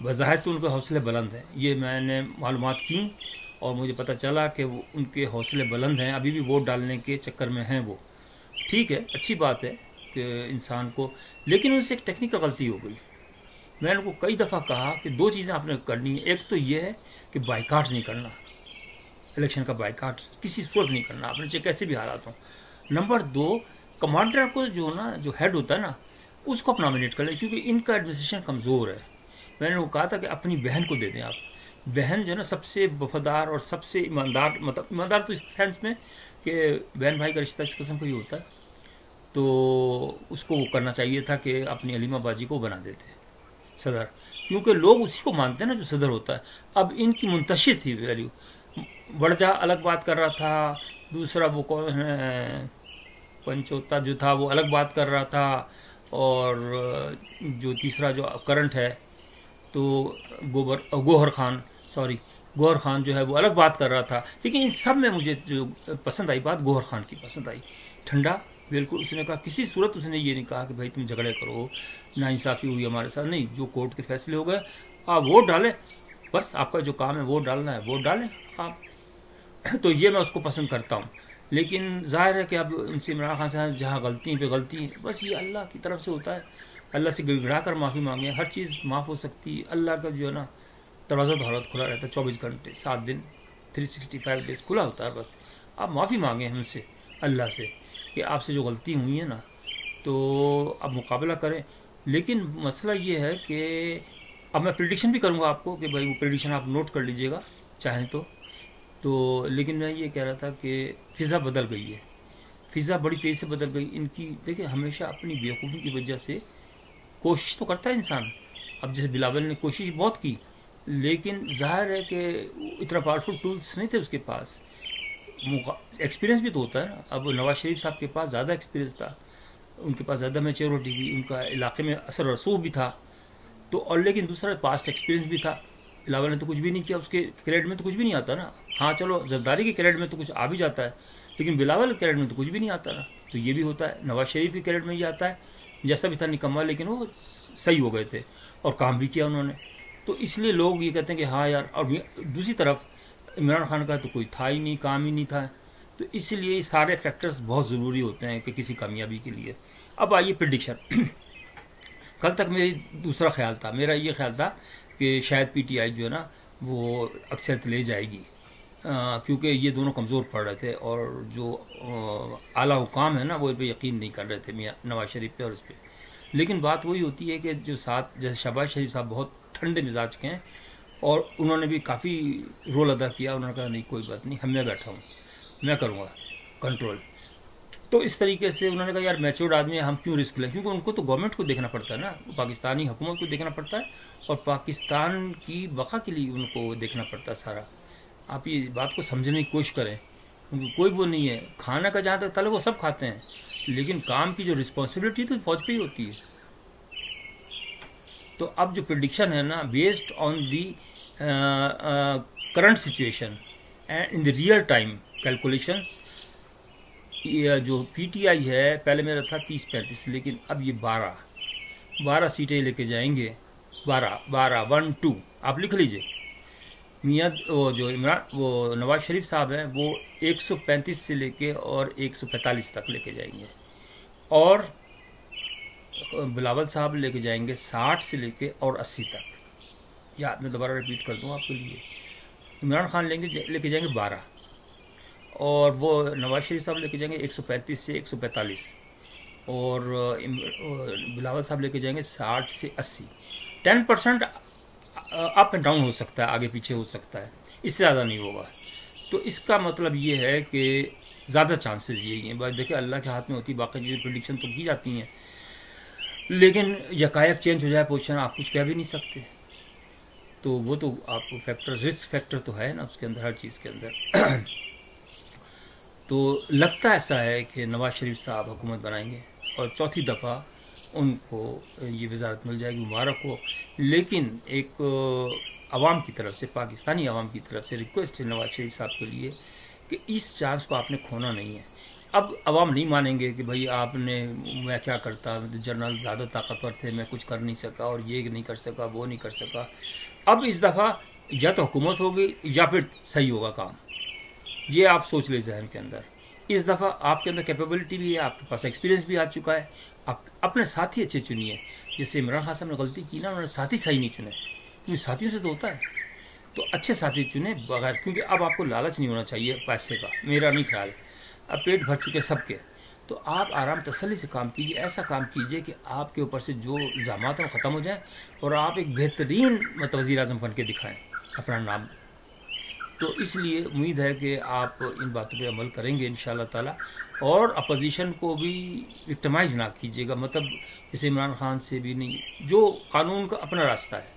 بظاہر تو ان کے حوصلے بلند ہیں، یہ میں نے معلومات کی اور مجھے پتہ چلا کہ وہ ان کے حوصلے بلند ہیں، ابھی بھی ووٹ ڈالنے کے چکر میں ہیں وہ. ٹھیک ہے، اچھی بات ہے کہ انسان کو، لیکن ان سے ایک ٹیکنیکل غلطی ہو گئی. میں نے ان کو کئی دفعہ کہا کہ دو چیزیں آپ نے کرنی ہیں. ایک تو یہ ہے کہ بائیکاٹ نہیں کرنا، الیکشن کا بائیکاٹ کسی صورت نہیں کرنا آپ نے، چاہے کیسے بھی حالات ہوں. نمبر دو، کمانڈر کو جو نا جو ہیڈ ہوتا ہے نا اس کو اپنا نامینیٹ کر لیں، کیونکہ ان کا ایڈمنسٹریشن کمزور ہے. میں نے وہ کہا تھا کہ اپنی بہن کو دے دیں آپ. بہن جو ہے نا سب سے وفادار اور سب سے ایماندار، مطلب ایماندار تو اس سینس میں کہ بہن بھائی کا رشتہ اس قسم کا ہی ہوتا ہے، تو اس کو وہ کرنا چاہیے تھا کہ اپنی علیمہ باجی کو بنا دیتے صدر، کیونکہ لوگ اسی کو مانتے ہیں نا جو صدر ہوتا ہے. اب ان کی منتشر تھی ویلیو. وڑجا الگ بات کر رہا تھا، دوسرا وہ کون ہے پنچوتا جو تھا وہ الگ بات کر رہا تھا، اور جو تیسرا جو کرنٹ ہے تو گوہر خان جو ہے وہ الگ بات کر رہا تھا. لیکن ان سب میں مجھے جو پسند آئی بات گوہر خان کی پسند آئی. ٹھنڈا بالکل، اس نے کہا کسی صورت اس نے یہ نہیں کہا کہ بھائی تم جھگڑے کرو، ناانصافی ہوئی ہمارے ساتھ، نہیں، جو کورٹ کے فیصلے ہو گئے آپ ووٹ ڈالیں، بس آپ کا جو کام ہے ووٹ ڈالنا ہے ووٹ ڈالیں آپ. تو یہ میں اس کو پسند کرتا ہوں. لیکن ظاہر ہے کہ اب ان سے عمران خان سے جہاں غلطی پہ غلطی، بس یہ اللہ کی طرف سے ہوتا ہے. اللہ سے گڑ گڑا کر معافی مانگیں، ہر چیز معاف ہو سکتی ہے. اللہ کا جو ہے نا دروازہ تو حالت کھلا رہتا ہے 24 گھنٹے 7 دن 365 ڈیز کھلا ہوتا ہے. بس آپ معافی مانگیں ہم سے، اللہ سے، کہ آپ سے جو غلطی ہوئی ہے نا تو اب مقابلہ کریں. لیکن مسئلہ یہ ہے کہ اب میں پریڈکشن بھی کروں گا آپ کو کہ بھائی وہ پریڈکشن آپ نوٹ کر لیجئے گا چاہیں تو. لیکن میں یہ کہہ رہا تھا کہ فضا بدل گئی ہے، فضا بڑی تیزی سے بدل گئی ان کی. دیکھیں ہمیشہ اپنی بیوقوفی کی وجہ سے کوشش تو کرتا ہے انسان. اب جیسے بلاول نے کوشش بہت کی، لیکن ظاہر ہے کہ اتنا پاورفل ٹولز نہیں تھے اس کے پاس. ایکسپیرینس بھی تو ہوتا ہے نا. اب نواز شریف صاحب کے پاس زیادہ ایکسپیرینس تھا، ان کے پاس زیادہ میچورٹی تھی، ان کا علاقے میں اثر رسوخ بھی تھا تو، اور لیکن دوسرا پاسٹ ایکسپیرینس بھی تھا. بلاول نے تو کچھ بھی نہیں کیا، اس کے کریڈٹ میں تو کچھ بھی نہیں آتا نا. ہاں چلو زرداری کے کریڈٹ میں تو کچھ آ بھی جاتا ہے، لیکن بلاول کے کریڈٹ میں تو کچھ بھی نہیں آتا نا. تو یہ بھی ہوتا ہے. نواز شریف کے کریڈٹ میں یہ آتا ہے جیسا بھی تھا نکما، لیکن وہ صحیح ہو گئے تھے اور کام بھی کیا انہوں نے. تو اس لیے لوگ یہ کہتے ہیں کہ ہاں یار. اور دوسری طرف عمران خان کا تو کوئی تھا ہی نہیں، کام ہی نہیں تھا. تو اس لیے سارے فیکٹرز بہت ضروری ہوتے ہیں کہ کسی کامیابی کے لیے. اب آئیے پریڈکشن. کل تک دوسرا خیال تھا، میرا یہ خیال تھا کہ شاید پی ٹی آئی جو ہے نا وہ اکثریت لے جائے گی، کیونکہ یہ دونوں کمزور پڑ رہے تھے اور جو اعلیٰ حکام ہیں نا وہ پہ یقین نہیں کر رہے تھے میاں نواز شریف پہ اور اس پہ. لیکن بات وہی ہوتی ہے کہ جو ساتھ جیسے شہباز شریف صاحب بہت ٹھنڈے مزاج کے ہیں اور انہوں نے بھی کافی رول ادا کیا. انہوں نے کہا نہیں کوئی بات نہیں، میں بیٹھا ہوں، میں کروں گا کنٹرول. تو اس طریقے سے انہوں نے کہا یار میچورڈ آدمی ہم کیوں رسک لیں، کیونکہ ان کو تو گورنمنٹ کو دیکھنا پڑتا ہے نا، پاکستانی حکومت کو دیکھنا پڑتا ہے اور پاکستان کی بقا کے لیے ان کو دیکھنا پڑتا ہے سارا. آپ یہ بات کو سمجھنے کی کوشش کریں، کیونکہ کوئی وہ نہیں ہے کھانا کا جہاں تک تعلق وہ سب کھاتے ہیں، لیکن کام کی جو رسپانسبلٹی تو فوج پہ ہی ہوتی ہے. تو اب جو پریڈکشن ہے نا based on the current situation and in the real time calculations, جو پی ٹی آئی ہے پہلے میرا تھا 30-35، لیکن اب یہ 12 سیٹیں لے کے جائیں گے. 12 آپ لکھ لیجئے. میاں وہ جو وہ نواز شریف صاحب ہیں وہ 135 سے لے کے اور 145 تک لے کے جائیں گے، اور بلاول صاحب لے کے جائیں گے 60 سے لے کے اور 80 تک. یا میں دوبارہ ریپیٹ کر دوں آپ کے لیے. عمران خان لے کے جائیں گے 12، اور وہ نواز شریف صاحب لے کے جائیں گے 135 سے 145، اور بلاول صاحب لے کے جائیں گے 60 سے 80. 10% اپ اینڈ ڈاؤن ہو سکتا ہے، آگے پیچھے ہو سکتا ہے، اس سے زیادہ نہیں ہوگا. تو اس کا مطلب یہ ہے کہ زیادہ چانسز یہی ہیں. بس دیکھیں اللہ کے ہاتھ میں ہوتی، باقی چیزیں پریڈکشن تو کی جاتی ہیں، لیکن یکایک چینج ہو جائے پوزیشن آپ کچھ کہہ بھی نہیں سکتے. تو وہ تو آپ کو فیکٹر، رسک فیکٹر تو ہے نا اس کے اندر، ہر چیز کے اندر. تو لگتا ایسا ہے کہ نواز شریف صاحب حکومت بنائیں گے اور چوتھی دفعہ ان کو یہ وزارت مل جائے گی، مبارک ہو. لیکن ایک عوام کی طرف سے، پاکستانی عوام کی طرف سے ریکویسٹ ہے نواز شریف صاحب کے لیے کہ اس چانس کو آپ نے کھونا نہیں ہے. اب عوام نہیں مانیں گے کہ بھائی آپ نے میں کیا کرتا، جنرل زیادہ طاقتور تھے، میں کچھ کر نہیں سکا اور یہ نہیں کر سکا وہ نہیں کر سکا. اب اس دفعہ یا تو حکومت ہوگی یا پھر صحیح ہوگا کام. یہ آپ سوچ لیں ذہن کے اندر. اس دفعہ آپ کے اندر کیپیبلٹی بھی ہے، آپ کے پاس ایکسپیرینس بھی آ چکا ہے. آپ اپنے ساتھی اچھے چنیے. جیسے عمران خان صاحب نے غلطی کی نا، انہوں نے ساتھی صحیح نہیں چنے، کیونکہ ساتھیوں سے تو ہوتا ہے. تو اچھے ساتھی چنیں بغیر، کیونکہ اب آپ کو لالچ نہیں ہونا چاہیے پیسے کا، میرا نہیں خیال. اب پیٹ بھر چکے سب کے، تو آپ آرام تسلی سے کام کیجیے. ایسا کام کیجیے کہ آپ کے اوپر سے جو الزامات ہیں وہ ختم ہو جائیں اور آپ ایک بہترین وزیر اعظم بن کے دکھائیں اپنا نام. تو اس لیے امید ہے کہ آپ ان باتوں پہ عمل کریں گے انشاءاللہ تعالی. اور اپوزیشن کو بھی وکٹمائز نہ کیجیے گا، مطلب جیسے عمران خان سے بھی نہیں. جو قانون کا اپنا راستہ ہے،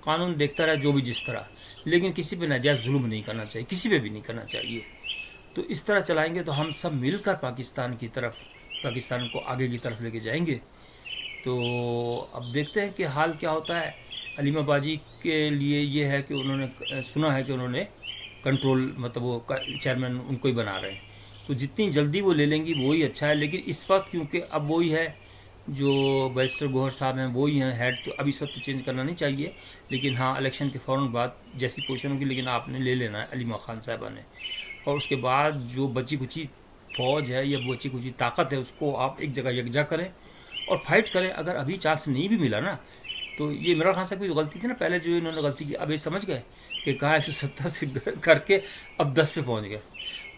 قانون دیکھتا رہے جو بھی جس طرح، لیکن کسی پہ ناجائز ظلم نہیں کرنا چاہیے، کسی پہ بھی نہیں کرنا چاہیے. تو اس طرح چلائیں گے تو ہم سب مل کر پاکستان کی طرف، پاکستان کو آگے کی طرف لے کے جائیں گے. تو اب دیکھتے ہیں کہ حال کیا ہوتا ہے. علیمہ باجی کے لیے یہ ہے کہ انہوں نے سنا ہے کہ انہوں نے کنٹرول، مطلب وہ چیئرمین ان کو ہی بنا رہے ہیں. تو جتنی جلدی وہ لے لیں گی وہی اچھا ہے. لیکن اس وقت کیونکہ اب وہی ہے جو بیرسٹر گوہر صاحب ہیں وہی ہیں ہیڈ، تو اب اس وقت تو چینج کرنا نہیں چاہیے. لیکن ہاں الیکشن کے فوراً بعد جیسی پوزیشن ہوگی، لیکن آپ نے لے لینا ہے علیمہ خان صاحبہ نے. اور اس کے بعد جو بچی کچی فوج ہے یا بچی کچی طاقت ہے اس کو آپ ایک جگہ یکجا کریں اور فائٹ کریں. اگر ابھی چانس نہیں بھی ملا نا، تو یہ عمران خان صاحب کی غلطی تھی نا پہلے جو انہوں نے غلطی کی، اب یہ سمجھ گئے کہ کہاں 170 سے کر کے اب 10 پہ پہنچ گئے.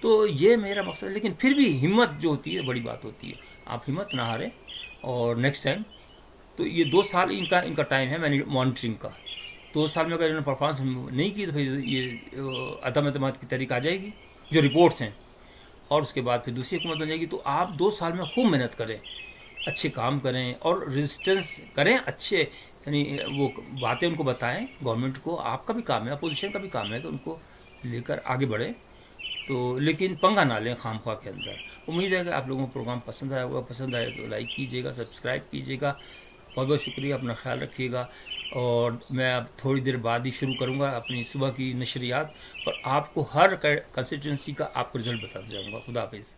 تو یہ میرا مقصد ہے. لیکن پھر بھی ہمت جو ہوتی ہے بڑی بات ہوتی ہے. آپ ہمت نہ ہاریں اور نیکسٹ ٹائم. تو یہ 2 سال ان کا ٹائم ہے مانیٹرنگ کا. 2 سال میں اگر انہوں نے پرفارمنس نہیں کی تو پھر یہ عدم اعتماد کی تحریک آ جائے گی جو رپورٹس ہیں، اور اس کے بعد پھر دوسری حکومت بن جائے گی. تو آپ 2 سال میں خوب محنت کریں، اچھے کام کریں اور ریزسٹنس کریں اچھے، یعنی وہ باتیں ان کو بتائیں گورنمنٹ کو. آپ کا بھی کام ہے، اپوزیشن کا بھی کام ہے کہ ان کو لے کر آگے بڑھیں. تو لیکن پنگا نہ لیں خام خواہ کے اندر. امید ہے کہ آپ لوگوں کو پروگرام پسند آیا ہوگا. پسند آئے تو لائک کیجیے گا، سبسکرائب کیجیے گا. بہت بہت شکریہ، اپنا خیال رکھیے گا. اور میں اب تھوڑی دیر بعد ہی شروع کروں گا اپنی صبح کی نشریات، اور آپ کو ہر کنسٹیٹوئنسی کا آپ کو رزلٹ بتاتا جاؤں گا. خدا حافظ.